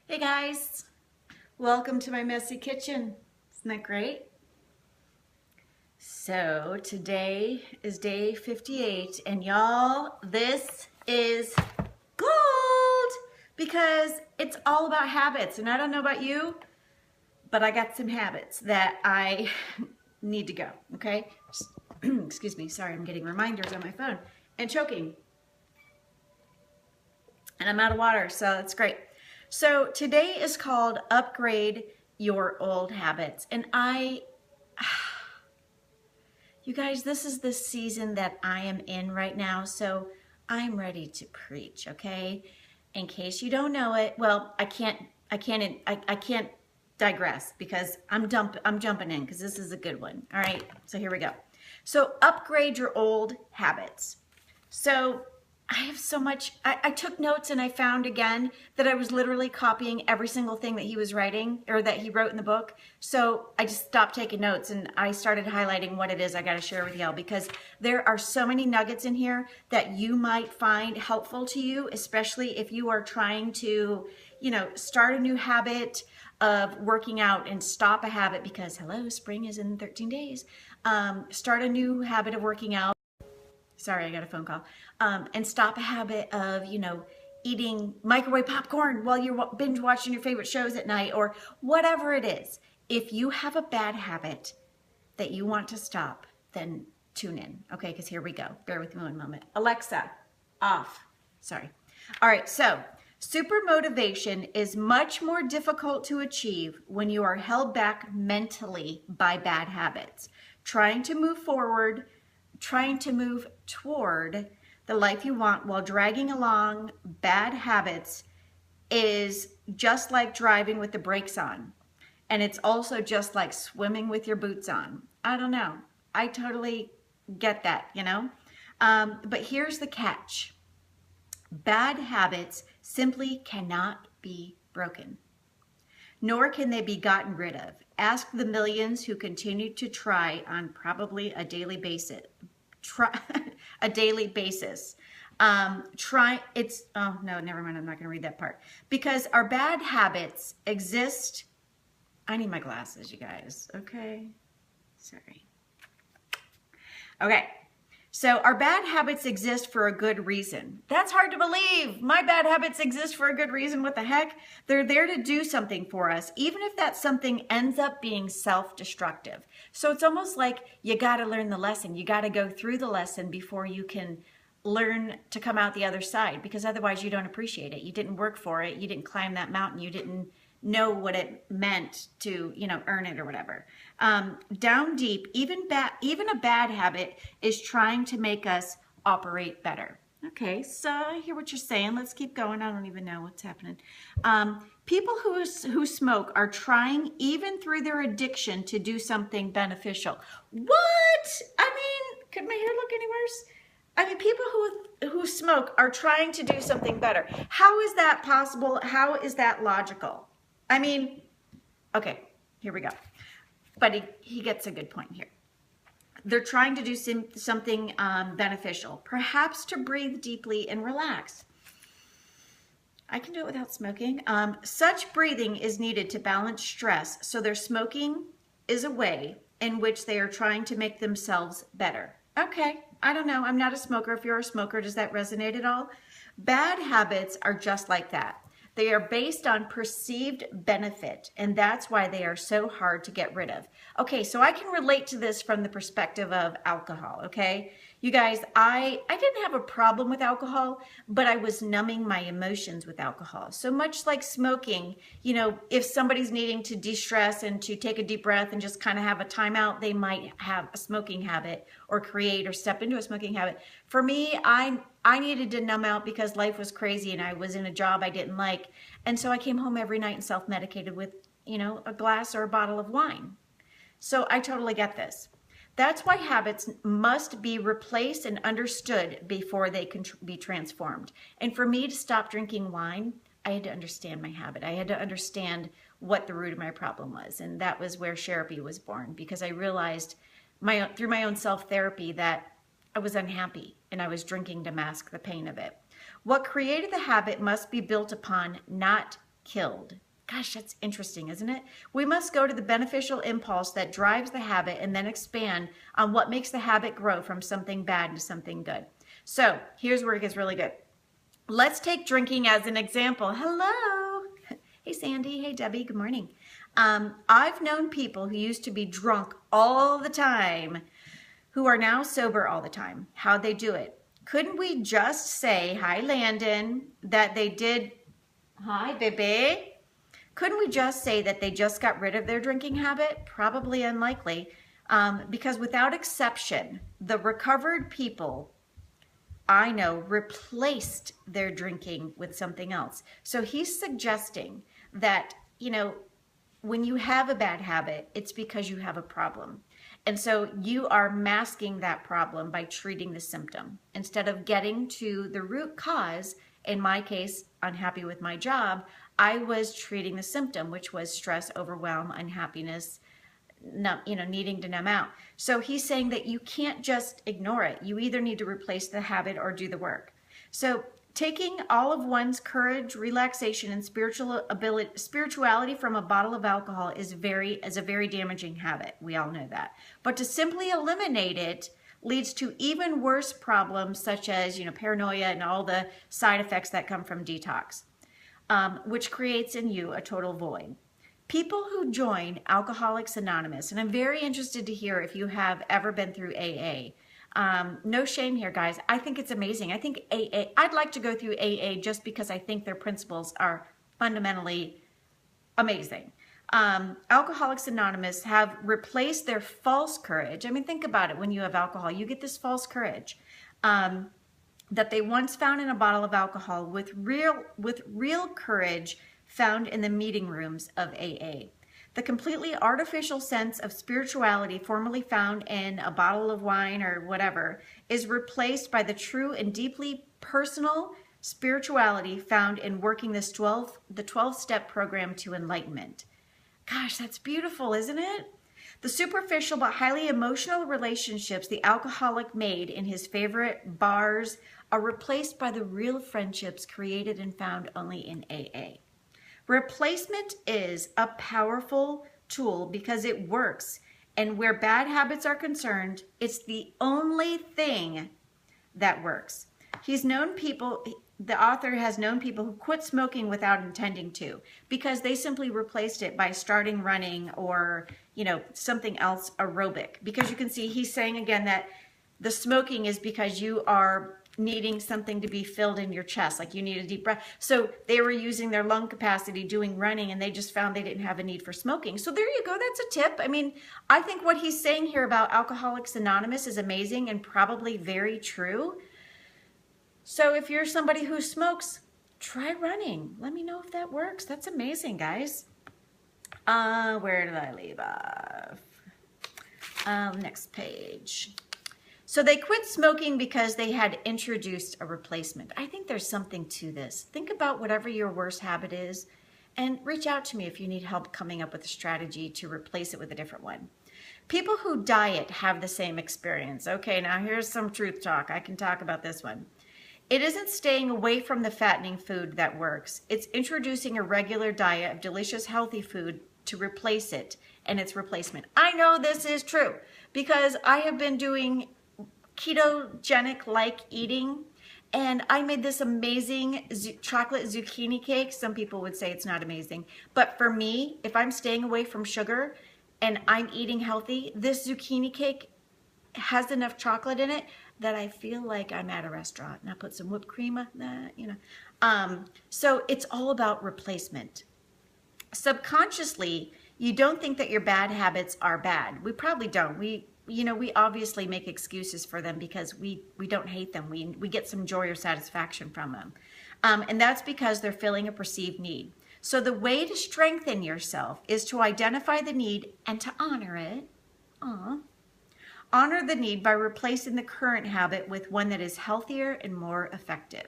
Hey guys, welcome to my messy kitchen. Isn't that great? So today is day 58 and y'all, this is gold because it's all about habits. And I don't know about you, but I got some habits that I need to go, okay? Excuse me, sorry, I'm getting reminders on my phone and choking. And I'm out of water, so that's great. So today is called Upgrade Your Old Habits. And you guys, this is the season that I am in right now, so I'm ready to preach, okay? In case you don't know it, well, I can't digress because I'm jumping in because this is a good one. All right, so here we go. So upgrade your old habits. So I have so much, I took notes and I found again that I was literally copying every single thing that he was writing or that he wrote in the book. So I just stopped taking notes and I started highlighting what it is I got to share with y'all because there are so many nuggets in here that you might find helpful to you, especially if you are trying to, start a new habit of working out and stop a habit because hello, spring is in 13 days. Start a new habit of working out. Sorry, I got a phone call. And stop a habit of, eating microwave popcorn while you're binge watching your favorite shows at night or whatever it is. If you have a bad habit that you want to stop, then tune in. Okay, because here we go. Bear with me one moment. Alexa, off. Sorry. All right, so super motivation is much more difficult to achieve when you are held back mentally by bad habits. Trying to move toward the life you want while dragging along bad habits is just like driving with the brakes on. And it's also just like swimming with your boots on. I don't know. I totally get that, But here's the catch. Bad habits simply cannot be broken, nor can they be gotten rid of. Ask the millions who continue to try on probably a daily basis. Oh no, never mind. I'm not going to read that part because our bad habits exist. I need my glasses, you guys. Okay. Sorry. Okay. So our bad habits exist for a good reason. That's hard to believe. My bad habits exist for a good reason. What the heck? They're there to do something for us, even if that something ends up being self-destructive. So it's almost like you got to learn the lesson. You got to go through the lesson before you can learn to come out the other side, because otherwise you don't appreciate it. You didn't work for it. You didn't climb that mountain. You didn't know what it meant to, earn it or whatever. Down deep, even a bad habit is trying to make us operate better. Okay, so I hear what you're saying. Let's keep going. I don't even know what's happening. People who smoke are trying, even through their addiction, to do something beneficial. What? I mean, could my hair look any worse? I mean, people who smoke are trying to do something better. How is that possible? How is that logical? I mean, okay, here we go. But he gets a good point here. They're trying to do something beneficial, perhaps to breathe deeply and relax. I can do it without smoking. Such breathing is needed to balance stress, so their smoking is a way in which they are trying to make themselves better. Okay, I don't know. I'm not a smoker. If you're a smoker, does that resonate at all? Bad habits are just like that. They are based on perceived benefit, and that's why they are so hard to get rid of. Okay, so I can relate to this from the perspective of alcohol, okay? You guys, I didn't have a problem with alcohol, but I was numbing my emotions with alcohol. So much like smoking, if somebody's needing to de-stress and to take a deep breath and just kind of have a timeout, they might have a smoking habit or create or step into a smoking habit. For me, I needed to numb out because life was crazy and I was in a job I didn't like. And so I came home every night and self-medicated with, a glass or a bottle of wine. So I totally get this. That's why habits must be replaced and understood before they can be transformed. And for me to stop drinking wine, I had to understand my habit. I had to understand what the root of my problem was. And that was where Therapy was born, because I realized through my own self-therapy that I was unhappy and I was drinking to mask the pain of it. What created the habit must be built upon, not killed. Gosh, that's interesting, isn't it? We must go to the beneficial impulse that drives the habit and then expand on what makes the habit grow from something bad to something good. So here's where it gets really good. Let's take drinking as an example. Hello. Hey, Sandy. Hey, Debbie. Good morning. I've known people who used to be drunk all the time who are now sober all the time. How'd they do it? Couldn't we just say, hi, Landon, that they did, hi, baby. Couldn't we just say that they just got rid of their drinking habit? Probably unlikely, because without exception, the recovered people I know replaced their drinking with something else. So he's suggesting that, you know, when you have a bad habit, it's because you have a problem. And so you are masking that problem by treating the symptom instead of getting to the root cause. In my case, unhappy with my job, I was treating the symptom, which was stress, overwhelm, unhappiness, needing to numb out. So he's saying that you can't just ignore it. You either need to replace the habit or do the work. So taking all of one's courage, relaxation, and spirituality from a bottle of alcohol is a very damaging habit. We all know that. But to simply eliminate it leads to even worse problems such as, paranoia and all the side effects that come from detox, which creates in you a total void. People who join Alcoholics Anonymous, and I'm very interested to hear if you have ever been through AA. No shame here, guys. I think it's amazing. I think I'd like to go through AA just because I think their principles are fundamentally amazing. Alcoholics Anonymous have replaced their false courage. I mean, think about it. When you have alcohol, you get this false courage that they once found in a bottle of alcohol with real courage found in the meeting rooms of AA. The completely artificial sense of spirituality formerly found in a bottle of wine or whatever is replaced by the true and deeply personal spirituality found in working the 12-step program to enlightenment. Gosh, that's beautiful, isn't it? The superficial but highly emotional relationships the alcoholic made in his favorite bars are replaced by the real friendships created and found only in AA. Replacement is a powerful tool because it works, and where bad habits are concerned, it's the only thing that works. The author has known people who quit smoking without intending to because they simply replaced it by starting running or, something else aerobic. Because you can see he's saying again that the smoking is because you are needing something to be filled in your chest, like you need a deep breath. So they were using their lung capacity doing running, and they just found they didn't have a need for smoking. So there you go. That's a tip. I mean, I think what he's saying here about Alcoholics Anonymous is amazing and probably very true. So if you're somebody who smokes, try running. Let me know if that works. That's amazing, guys. Where did I leave off? Next page. So they quit smoking because they had introduced a replacement. I think there's something to this. Think about whatever your worst habit is and reach out to me if you need help coming up with a strategy to replace it with a different one. People who diet have the same experience. Okay, now here's some truth talk. I can talk about this one. It isn't staying away from the fattening food that works. It's introducing a regular diet of delicious, healthy food to replace it and its replacement. I know this is true because I have been doing ketogenic-like eating, and I made this amazing chocolate zucchini cake. Some people would say it's not amazing, but for me, if I'm staying away from sugar and I'm eating healthy, this zucchini cake has enough chocolate in it that I feel like I'm at a restaurant, and I put some whipped cream on that, So it's all about replacement. Subconsciously, you don't think that your bad habits are bad. We probably don't. We obviously make excuses for them because we don't hate them. We get some joy or satisfaction from them. And that's because they're filling a perceived need. So the way to strengthen yourself is to identify the need and to honor it. Honor the need by replacing the current habit with one that is healthier and more effective.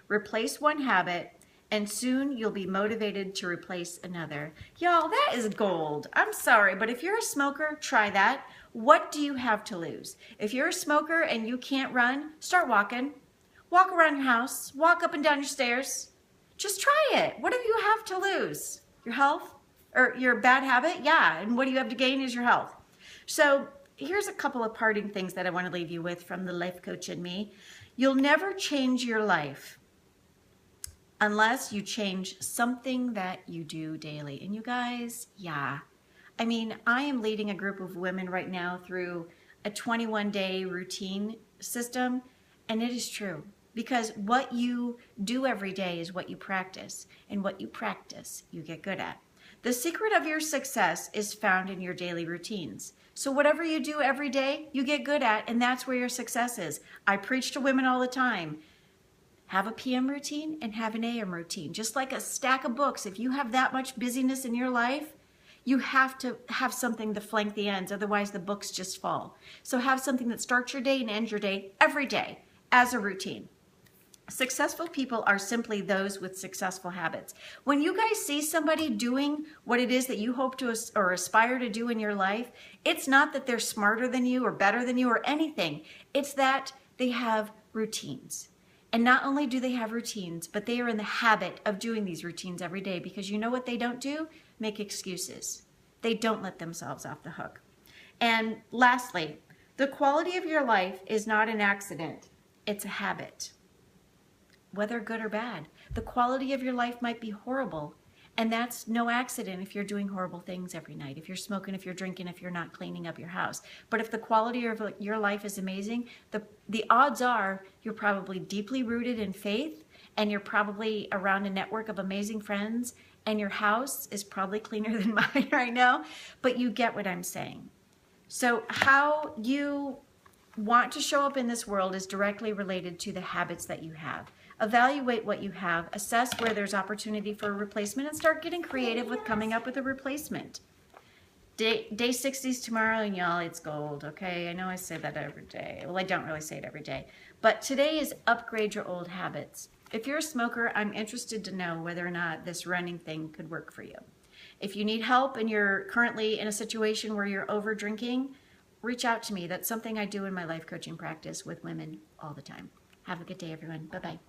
Replace one habit, and soon you'll be motivated to replace another. Y'all, that is gold. I'm sorry, but if you're a smoker, try that. What do you have to lose? If you're a smoker and you can't run, start walking. Walk around your house. Walk up and down your stairs. Just try it. What do you have to lose? Your health? Or your bad habit? Yeah. And what do you have to gain is your health. So here's a couple of parting things that I want to leave you with from the life coach in me. You'll never change your life unless you change something that you do daily. And you guys, yeah. I mean, I am leading a group of women right now through a 21-day routine system, and it is true. Because what you do every day is what you practice, and what you practice, you get good at. The secret of your success is found in your daily routines. So whatever you do every day, you get good at, and that's where your success is. I preach to women all the time. Have a PM routine and have an AM routine. Just like a stack of books, if you have that much busyness in your life, you have to have something to flank the ends, otherwise the books just fall. So have something that starts your day and ends your day every day as a routine. Successful people are simply those with successful habits. When you guys see somebody doing what it is that you hope to or aspire to do in your life, it's not that they're smarter than you or better than you or anything. It's that they have routines. And not only do they have routines, but they are in the habit of doing these routines every day, because you know what they don't do? Make excuses. They don't let themselves off the hook. And lastly, the quality of your life is not an accident. It's a habit. Whether good or bad. The quality of your life might be horrible, and that's no accident if you're doing horrible things every night, if you're smoking, if you're drinking, if you're not cleaning up your house. But if the quality of your life is amazing, the odds are you're probably deeply rooted in faith, and you're probably around a network of amazing friends, and your house is probably cleaner than mine right now, but you get what I'm saying. So how you want to show up in this world is directly related to the habits that you have. Evaluate what you have, assess where there's opportunity for a replacement, and start getting creative with coming up with a replacement. Day 60 is tomorrow, and y'all, it's gold, okay? I know I say that every day. Well, I don't really say it every day. But today is upgrade your old habits. If you're a smoker, I'm interested to know whether or not this running thing could work for you. If you need help and you're currently in a situation where you're over drinking, reach out to me. That's something I do in my life coaching practice with women all the time. Have a good day, everyone. Bye-bye.